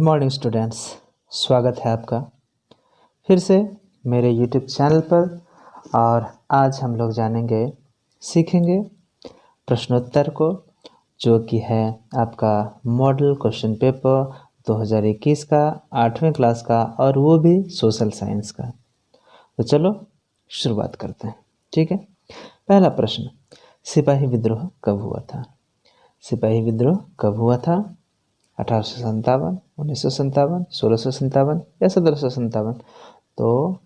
Morning students, स्वागत है आपका फिर से मेरे यूट्यूब चैनल पर। और आज हम लोग सीखेंगे प्रश्नोत्तर को, जो कि है आपका मॉडल क्वेश्चन पेपर 2021 का 8वीं क्लास का, और वो भी सोशल साइंस का। तो चलो शुरुआत करते हैं। ठीक है, पहला प्रश्न, सिपाही विद्रोह कब हुआ था? सिपाही विद्रोह कब हुआ था? 1857, 1957, 1657 या 1757? तो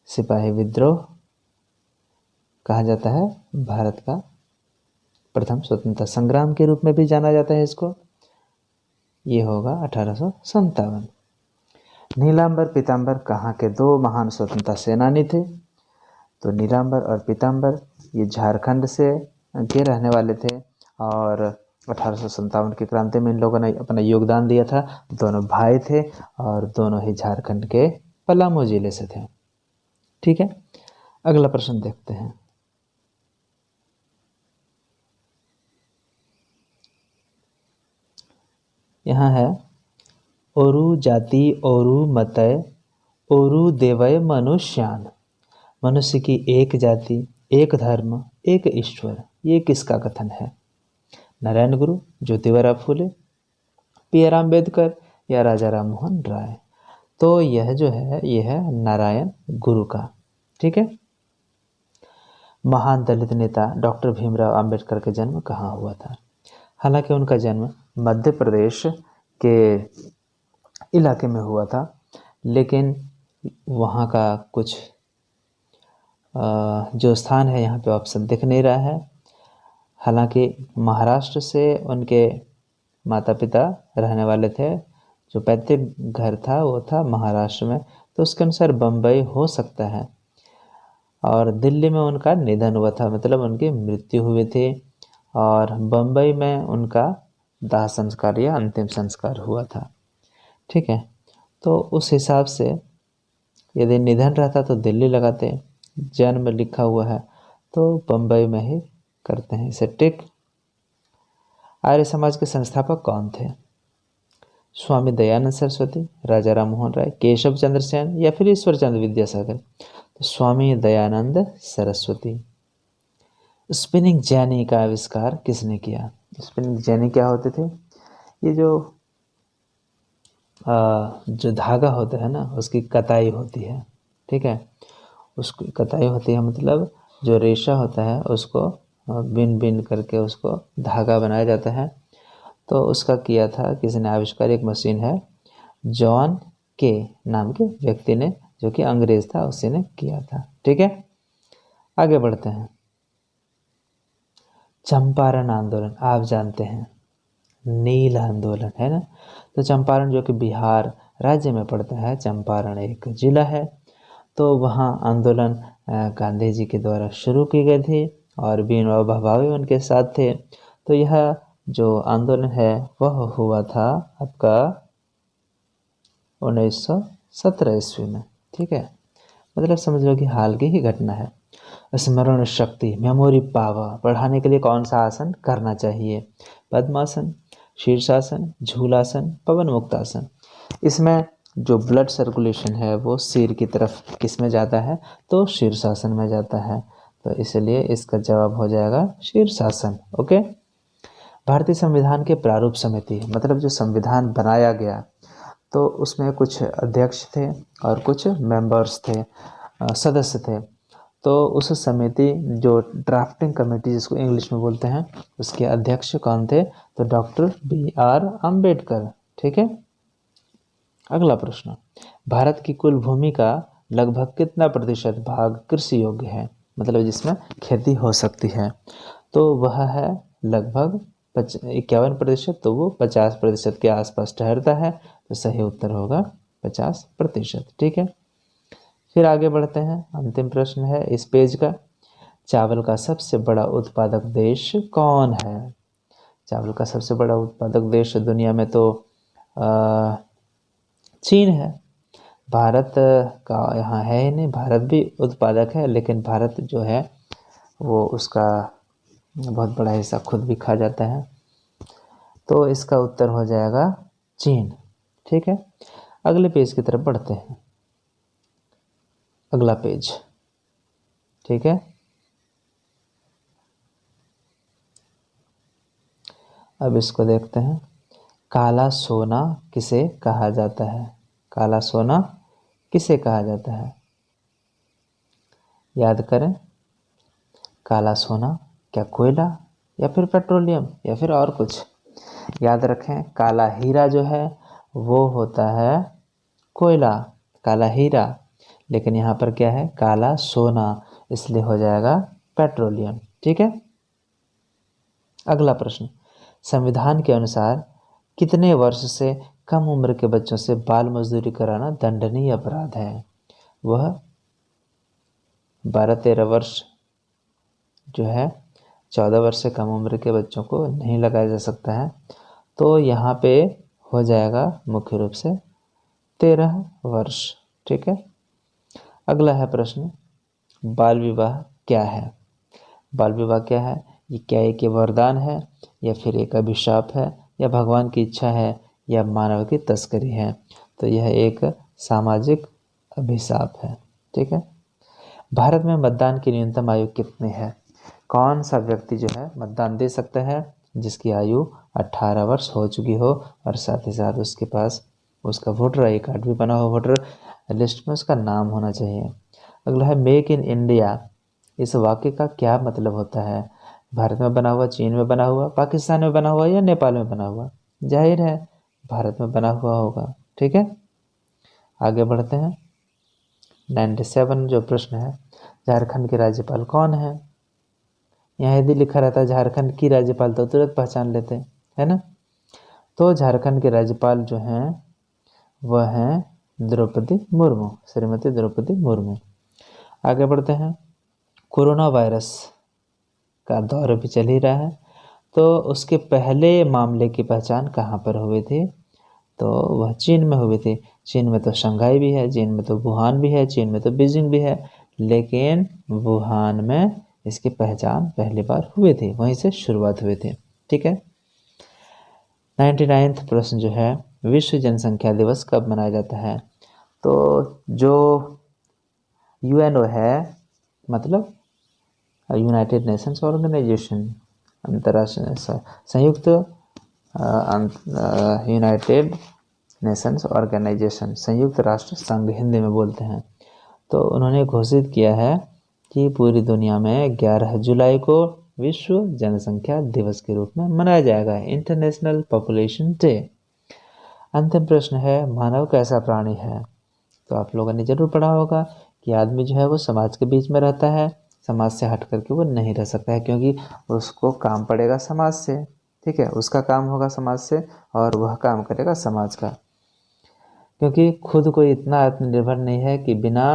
सिपाही विद्रोह कहा जाता है भारत का प्रथम स्वतंत्रता संग्राम के रूप में भी जाना जाता है इसको। ये होगा 1857। नीलांबर पीतांबर कहाँ के दो महान स्वतंत्रता सेनानी थे? तो नीलांबर और पीतांबर ये झारखंड से के रहने वाले थे, और 1857 की क्रांति में इन लोगों ने अपना योगदान दिया था। दोनों भाई थे और दोनों ही झारखंड के पलामू जिले से थे। ठीक है, अगला प्रश्न देखते हैं। यहाँ है, ओरु जाति ओरु मतय ओरु देवय मनुष्यान। मनुष्य की एक जाति, एक धर्म, एक ईश्वर, ये किसका कथन है? नारायण गुरु, ज्योतिबा फुले, पी.आर. अम्बेडकर या राजा राम मोहन राय? तो यह जो है यह है नारायण गुरु का। ठीक है। महान दलित नेता डॉक्टर भीमराव अंबेडकर का जन्म कहाँ हुआ था? हालांकि उनका जन्म मध्य प्रदेश के इलाके में हुआ था, लेकिन वहाँ का कुछ जो स्थान है यहाँ पे ऑप्शन दिख नहीं रहा है। हालांकि महाराष्ट्र से उनके माता पिता रहने वाले थे, जो पैतृक घर था वो था महाराष्ट्र में, तो उसके अनुसार बम्बई हो सकता है। और दिल्ली में उनका निधन हुआ था, मतलब उनकी मृत्यु हुई थी, और बम्बई में उनका दाह संस्कार या अंतिम संस्कार हुआ था। ठीक है, तो उस हिसाब से यदि निधन रहता तो दिल्ली लगाते, जन्म लिखा हुआ है तो बम्बई में ही करते हैं इसे। टिक। आर्य समाज के संस्थापक कौन थे? स्वामी दयानंद सरस्वती, राजा राम मोहन राय, केशव चंद्र सेन या फिर ईश्वर चंद्र विद्यासागर? तो स्वामी दयानंद सरस्वती। स्पिनिंग जेनी का आविष्कार किसने किया? स्पिनिंग जेनी क्या होते थे? ये जो धागा होता है ना, उसकी कताई होती है। ठीक है, उसकी कताई होती है, मतलब जो रेशा होता है उसको बिन बिन करके उसको धागा बनाया जाता है। तो उसका किया था किसने आविष्कार? एक मशीन है, जॉन के नाम के व्यक्ति ने, जो कि अंग्रेज था, उसी ने किया था। ठीक है, आगे बढ़ते हैं। चंपारण आंदोलन आप जानते हैं, नील आंदोलन है ना। तो चंपारण जो कि बिहार राज्य में पड़ता है, चंपारण एक जिला है, तो वहाँ आंदोलन गांधी जी के द्वारा शुरू की गई थी और विनोबा भावे उनके साथ थे। तो यह जो आंदोलन है वह हुआ था आपका 1917 ईस्वी में। ठीक है, मतलब समझ लो कि हाल की ही घटना है। स्मरण शक्ति, मेमोरी पावर बढ़ाने के लिए कौन सा आसन करना चाहिए? पद्मासन, शीर्षासन, झूलासन, पवन मुक्तासन? इसमें जो ब्लड सर्कुलेशन है वो सिर की तरफ किस में जाता है? तो शीर्षासन में जाता है, तो इसलिए इसका जवाब हो जाएगा शीर्षासन। ओके। भारतीय संविधान के प्रारूप समिति, मतलब जो संविधान बनाया गया, तो उसमें कुछ अध्यक्ष थे और कुछ मेंबर्स थे, सदस्य थे। तो उस समिति, जो ड्राफ्टिंग कमेटी जिसको इंग्लिश में बोलते हैं, उसके अध्यक्ष कौन थे? तो डॉक्टर बी.आर. अम्बेडकर। ठीक है, अगला प्रश्न, भारत की कुल भूमि का लगभग कितना प्रतिशत भाग कृषि योग्य है, मतलब जिसमें खेती हो सकती है? तो वह है लगभग 51%, तो वो 50% के आसपास ठहरता है। तो सही उत्तर होगा 50%। ठीक है, फिर आगे बढ़ते हैं। अंतिम प्रश्न है इस पेज का, चावल का सबसे बड़ा उत्पादक देश कौन है? चावल का सबसे बड़ा उत्पादक देश दुनिया में तो चीन है। भारत का यहाँ है ही नहीं, भारत भी उत्पादक है, लेकिन भारत जो है वो उसका बहुत बड़ा हिस्सा खुद भी खा जाता है। तो इसका उत्तर हो जाएगा चीन। ठीक है, अगले पेज की तरफ बढ़ते हैं। अगला पेज, ठीक है, अब इसको देखते हैं। काला सोना किसे कहा जाता है? काला सोना किसे कहा जाता है? याद करें, काला सोना क्या कोयला या फिर पेट्रोलियम या फिर और कुछ? याद रखें, काला हीरा जो है वो होता है कोयला, काला हीरा। लेकिन यहाँ पर क्या है? काला सोना, इसलिए हो जाएगा पेट्रोलियम। ठीक है, अगला प्रश्न, संविधान के अनुसार कितने वर्ष से कम उम्र के बच्चों से बाल मजदूरी कराना दंडनीय अपराध है? वह 12-13 वर्ष जो है, 14 वर्ष से कम उम्र के बच्चों को नहीं लगाया जा सकता है। तो यहाँ पे हो जाएगा मुख्य रूप से 13 वर्ष। ठीक है, अगला है प्रश्न, बाल विवाह क्या है? बाल विवाह क्या है? ये क्या एक वरदान है या फिर एक अभिशाप है या भगवान की इच्छा है या मानव की तस्करी है? तो यह एक सामाजिक अभिशाप है। ठीक है, भारत में मतदान की न्यूनतम आयु कितनी है? कौन सा व्यक्ति जो है मतदान दे सकता है जिसकी आयु 18 वर्ष हो चुकी हो और साथ ही साथ उसके पास उसका वोटर आई कार्ड भी बना हो, वोटर लिस्ट में उसका नाम होना चाहिए। अगला है मेक इन इंडिया, इस वाक्य का क्या मतलब होता है? भारत में बना हुआ, चीन में बना हुआ, पाकिस्तान में बना हुआ या नेपाल में बना हुआ? जाहिर है भारत में बना हुआ होगा। ठीक है, आगे बढ़ते हैं। 97 जो प्रश्न है, झारखंड के राज्यपाल कौन है? यहाँ यदि लिखा रहता है झारखंड की राज्यपाल तो तुरंत पहचान लेते हैं, है ना। तो झारखंड के राज्यपाल जो हैं वह हैं द्रौपदी मुर्मू, श्रीमती द्रौपदी मुर्मू। आगे बढ़ते हैं, कोरोना वायरस का दौर भी चल ही रहा है, तो उसके पहले मामले की पहचान कहाँ पर हुई थी? तो वह चीन में हुई थी। चीन में तो शंघाई भी है, चीन में तो वुहान भी है, चीन में तो बीजिंग भी है, लेकिन वुहान में इसकी पहचान पहली बार हुई थी, वहीं से शुरुआत हुई थी। ठीक है, 99वां प्रश्न जो है, विश्व जनसंख्या दिवस कब मनाया जाता है? तो जो यूएनओ है, मतलब यूनाइटेड नेशंस ऑर्गेनाइजेशन, अंतर्राष्ट्रीय संयुक्त यूनाइटेड नेशंस ऑर्गेनाइजेशन, संयुक्त राष्ट्र संघ हिंदी में बोलते हैं, तो उन्होंने घोषित किया है कि पूरी दुनिया में 11 जुलाई को विश्व जनसंख्या दिवस के रूप में मनाया जाएगा, इंटरनेशनल पॉपुलेशन डे। अंतिम प्रश्न है, मानव कैसा प्राणी है? तो आप लोगों ने जरूर पढ़ा होगा कि आदमी जो है वो समाज के बीच में रहता है, समाज से हट करके वो नहीं रह सकता है, क्योंकि उसको काम पड़ेगा समाज से। ठीक है, उसका काम होगा समाज से और वह काम करेगा समाज का, क्योंकि खुद को इतना आत्मनिर्भर नहीं है कि बिना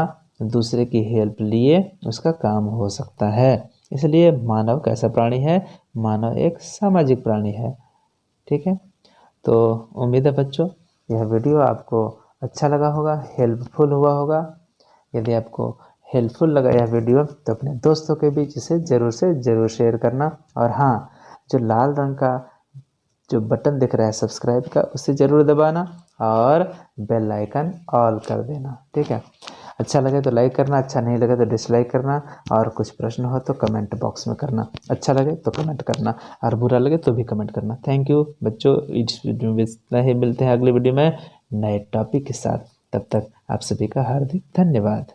दूसरे की हेल्प लिए उसका काम हो सकता है। इसलिए मानव कैसा प्राणी है? मानव एक सामाजिक प्राणी है। ठीक है, तो उम्मीद है बच्चों यह वीडियो आपको अच्छा लगा होगा, हेल्पफुल हुआ होगा। यदि आपको हेल्पफुल लगा यह वीडियो तो अपने दोस्तों के बीच इसे ज़रूर से ज़रूर शेयर करना, और हाँ, जो लाल रंग का जो बटन दिख रहा है सब्सक्राइब का, उसे ज़रूर दबाना और बेल आइकन ऑल कर देना। ठीक है, अच्छा लगे तो लाइक करना, अच्छा नहीं लगे तो डिसलाइक करना, और कुछ प्रश्न हो तो कमेंट बॉक्स में करना। अच्छा लगे तो कमेंट करना और बुरा लगे तो भी कमेंट करना। थैंक यू बच्चों, इस वीडियो में इतना ही, मिलते हैं अगले वीडियो में नए टॉपिक के साथ। तब तक आप सभी का हार्दिक धन्यवाद।